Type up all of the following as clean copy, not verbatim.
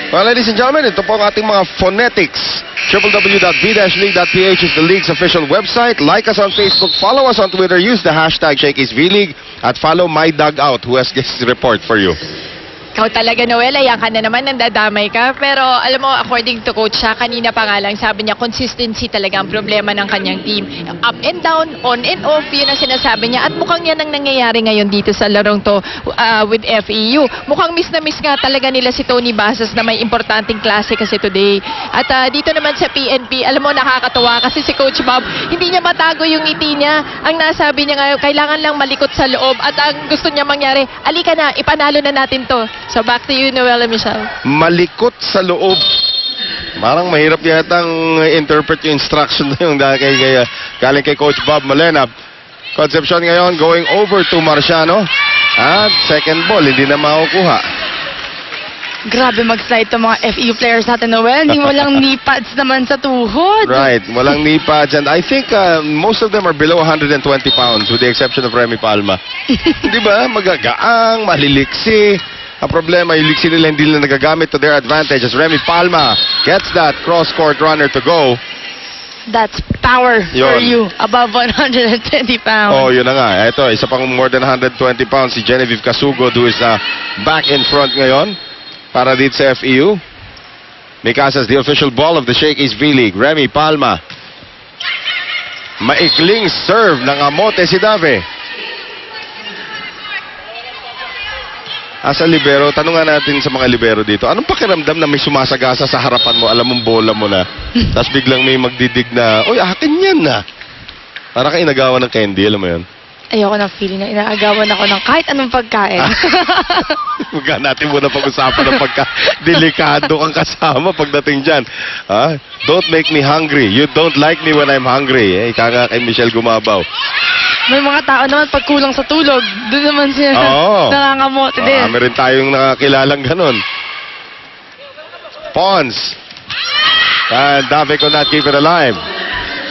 Well, ladies and gentlemen, ito po ang ating mga phonetics. www.v-league.ph is the league's official website. Like us on Facebook, follow us on Twitter, use the hashtag ShakeIsVLeague, at follow My Dugout, who has this report for you. Ikaw talaga, Noel, ayan ka na naman, nandadamay ka. Pero alam mo, according to coach siya, kanina pa nga lang, sabi niya, consistency talaga ang problema ng kanyang team. Up and down, on and off, yun ang sinasabi niya. At mukhang yan ang nangyayari ngayon dito sa larong to with FEU. Mukhang miss na miss nga talaga nila si Tony Basas na may importanteng klase kasi today. At dito naman sa PNP, alam mo, nakakatawa kasi si Coach Bob, hindi niya matago yung ngiti niya. Ang nasabi niya ngayon, kailangan lang malikot sa loob. At ang gusto niya mangyari, alika na, ipanalo na natin to. So back to you, Noel and Michelle. Malikot sa loob. Parang mahirap yatang interpret yung instruction na yung galing kay Coach Bob Malena. Concepcion ngayon going over to Marciano. At second ball, hindi na makukuha. Grabe mag-slide itong mga FEU players natin, Noel. Hindi mo lang knee pads naman sa tuhod. Right, walang knee pads. And I think most of them are below 120 pounds with the exception of Remy Palma. Di ba? Magagaang, maliliksi. Ang problema, yung liksi nila hindi nila nagagamit to their advantage as Remy Palma gets that cross-court runner to go. That's power for you. Above 120 pounds. Oh, yun na nga. Ito, isa pang more than 120 pounds si Genevieve Casugod who is back in front ngayon para dito sa FEU. Mikasas, the official ball of the ShakeIsVLeague. Remy Palma. Maikling serve ng Amote si Dave. As a libero, tanungan natin sa mga libero dito, anong pakiramdam na may sumasagasa sa harapan mo, alam mong bola mo na, tapos biglang may magdidig na, oy, akin yan na. Para ka inagawan ng candy, alam mo yun? Ayoko ng feeling na inaagawan ako ng kahit anong pagkain. Huwag natin muna pag-usapan ng delikado kang kasama pagdating dyan. Don't make me hungry. You don't like me when I'm hungry. Ika nga kay Michelle Gumabaw. May mga tao naman pag kulang sa tulog, doon naman siya nangangamote din. Meron tayong nakakilalang ganun. Pons. And Dave could not keep it alive.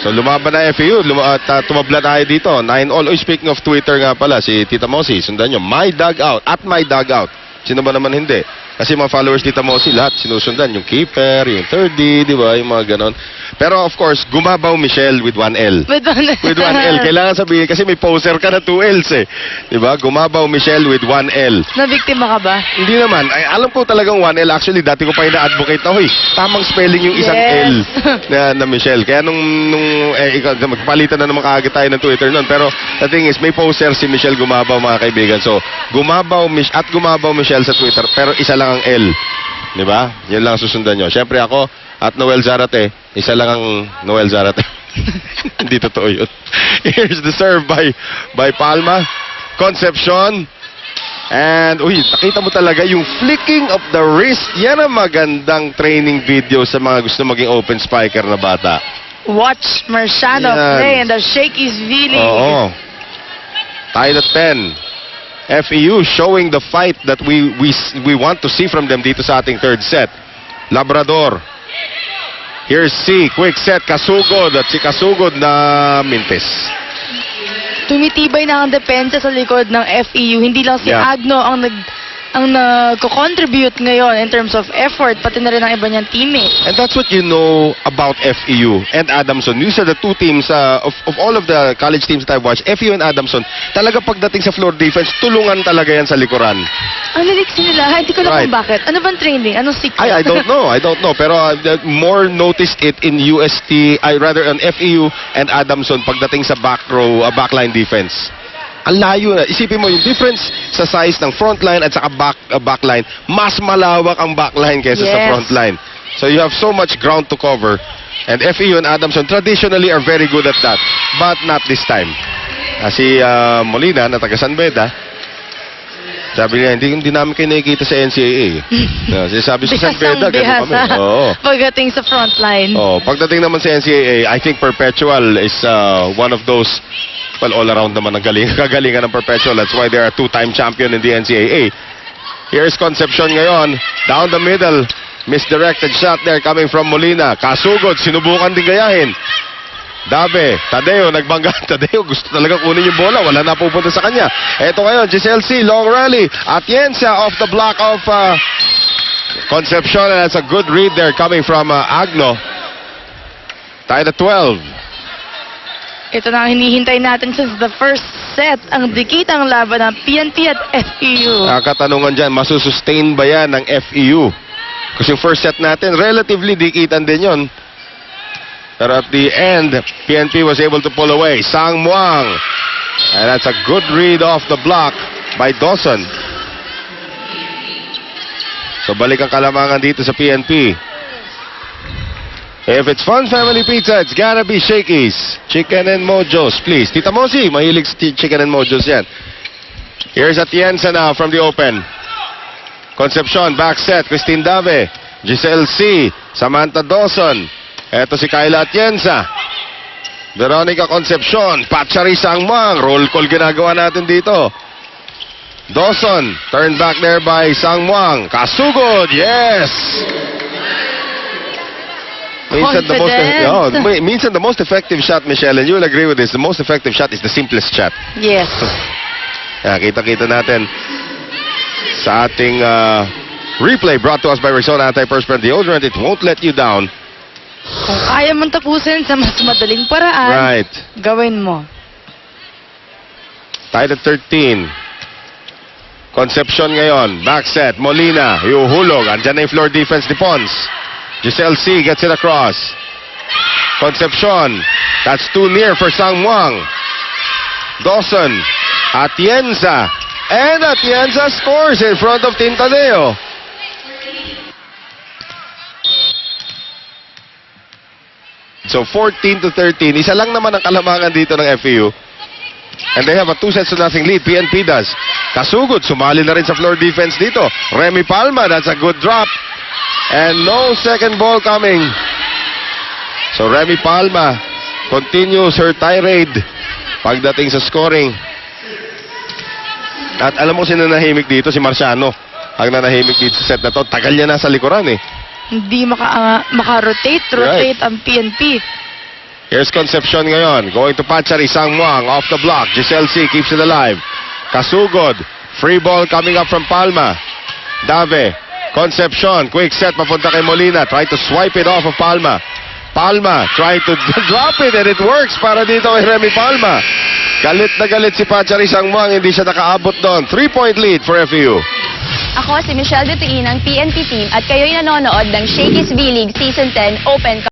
So lumaban na FEU at tumabla tayo dito. 9-all. Speaking of Twitter nga pala, si Tita Mosi, sundan nyo. My Dugout. At My Dugout. Sino ba naman hindi? Kasi mga followers Tita Mosi, lahat sinusundan. Yung keeper, yung 3D, di ba? Yung mga ganon. Pero of course, Gumabaw Michelle with 1L. With 1L. With 1L. Kailangan sabihin kasi may poser ka na 2Ls eh. Di ba? Gumabaw Michelle with 1L. Nabiktima ka ba? Hindi naman. Ay, alam ko talagang 1L. Actually, dati ko pa ina-advocate na, hoy, tamang spelling yung isang L na Michelle. Kaya nung magpalitan na naman kaagad tayo ng Twitter nun. Pero the thing is, may poser si Michelle Gumabaw, mga kaibigan. So, Gumabaw Michelle sa Twitter, pero isa lang ang L. Di ba? Yan lang susundan nyo. Siyempre ako, at Noel Zarate, isa lang ang Noel Zarate. Hindi totoo yun. Here's the serve by Palma. Concepcion. And, nakita mo talaga yung flicking of the wrist. Yan ang magandang training video sa mga gusto maging open spiker na bata. Watch Marciano play in the ShakeIsVLeague. Oo. Tied at 10. FEU showing the fight that we want to see from them dito sa ating third set. Labrador. Here's C. Quick set. Casugod. At si Casugod na mintis. Tumitibay na ang depensa sa likod ng FEU. Hindi lang si Agno ang nagko-contribute ngayon in terms of effort, pati na rin ang iba niyang teammate. And that's what you know about FEU and Adamson. These are the two teams of all of the college teams that I've watched. FEU and Adamson, talaga pagdating sa floor defense, tulungan talaga yan sa likuran. Ang liliksi nila, hindi ko alam kung bakit. Ano bang training? Anong secret? I don't know. Pero more noticed it in UST, rather on FEU and Adamson pagdating sa back row, backline defense. Ang layo na. Isipin mo yung difference sa size ng front line at saka backline. Mas malawak ang backline kaysa sa front line. So you have so much ground to cover. And FEU and Adamson traditionally are very good at that. But not this time. Si Molina na taga San Beda, sabi niya, hindi namin kayo nakikita sa NCAA. Sabi sa San Beda, gano'n kami. Pagdating sa front line. Pagdating naman sa NCAA, I think Perpetual is one of those. Well, all around naman ang kagalingan ng Perpetual. That's why they are a two-time champion in the NCAA. Here's Concepcion ngayon. Down the middle. Misdirected shot there coming from Molina. Casugod, sinubukan din gayahin. Dave, Tadeo, nagbangga. Tadeo, gusto talaga kunin yung bola. Wala na pupunta sa kanya. Ito ngayon, Giselle C, long rally. Atienza off the block of Concepcion, and that's a good read there coming from Agno. Tied at 12. Ito na ang hinihintay natin since the first set. Ang dikitang laban ng PNP at FEU. Katanungan dyan, masusustain ba yan ng FEU? Kasi yung first set natin, relatively dikitan din yon. Pero at the end, PNP was able to pull away. Sang Muang. And that's a good read off the block by Dawson. So balik ang kalamangan dito sa PNP. If it's Fun Family Pizza, it's gotta be Shakey's. Chicken and Mojos, please. Tita Mosi, mahilig sa chicken and Mojos yan. Here's Atienza now from the open. Concepcion, back set. Christine Dave. Giselle C. Samantha Dawson. Eto si Kyla Atienza. Veronica Concepcion. Patchari Sangmang. Roll call ginagawa natin dito. Dawson. Turned back there by Sangmang. Kasugod. Yes! Minsan the most effective shot, Michelle, and you'll agree with this, the most effective shot is the simplest shot. Yes. Kita-kita natin sa ating replay brought to us by Rexona Anti-Perspirant Deodorant. It won't let you down. Kung kaya mong tapusin sa mas madaling paraan, Right. gawin mo. Tied at 13. Concepcion ngayon. Back set. Molina. Yuhulog. Andyan na yung floor defense ni Pons. Giselle C. gets it across. Concepcion. That's too near for Sang Muang. Dawson. Atienza. And Atienza scores in front of Tintaleo. So 14-13. Isa lang naman ang kalamangan dito ng FEU. And they have a 2-0 lead. PNP does. Kasugod, sumali na rin sa floor defense dito. Remy Palma, that's a good drop. And no second ball coming. So Remy Palma continues her tirade pagdating sa scoring. At alam mo sino nahimik dito? Si Marciano. Ang nanahimik dito sa set na to. Tagal niya nasa likuran eh. Hindi maka-rotate Right. ang PNP. Here's Concepcion ngayon. Going to Patchari, Sang Muang off the block. Giselle C. keeps it alive. Kasugod. Free ball coming up from Palma. Dave. Concepcion. Quick set papunta kay Molina. Try to swipe it off of Palma. Palma trying to drop it and it works para dito kay Remy Palma. Galit na galit si Patchari Sang Muang. Hindi siya nakaabot doon. 3-point lead for FEU. Ako si Michelle Dutuin ng PNP Team at kayo'y nanonood ng Shakey's V-League Season 10 Open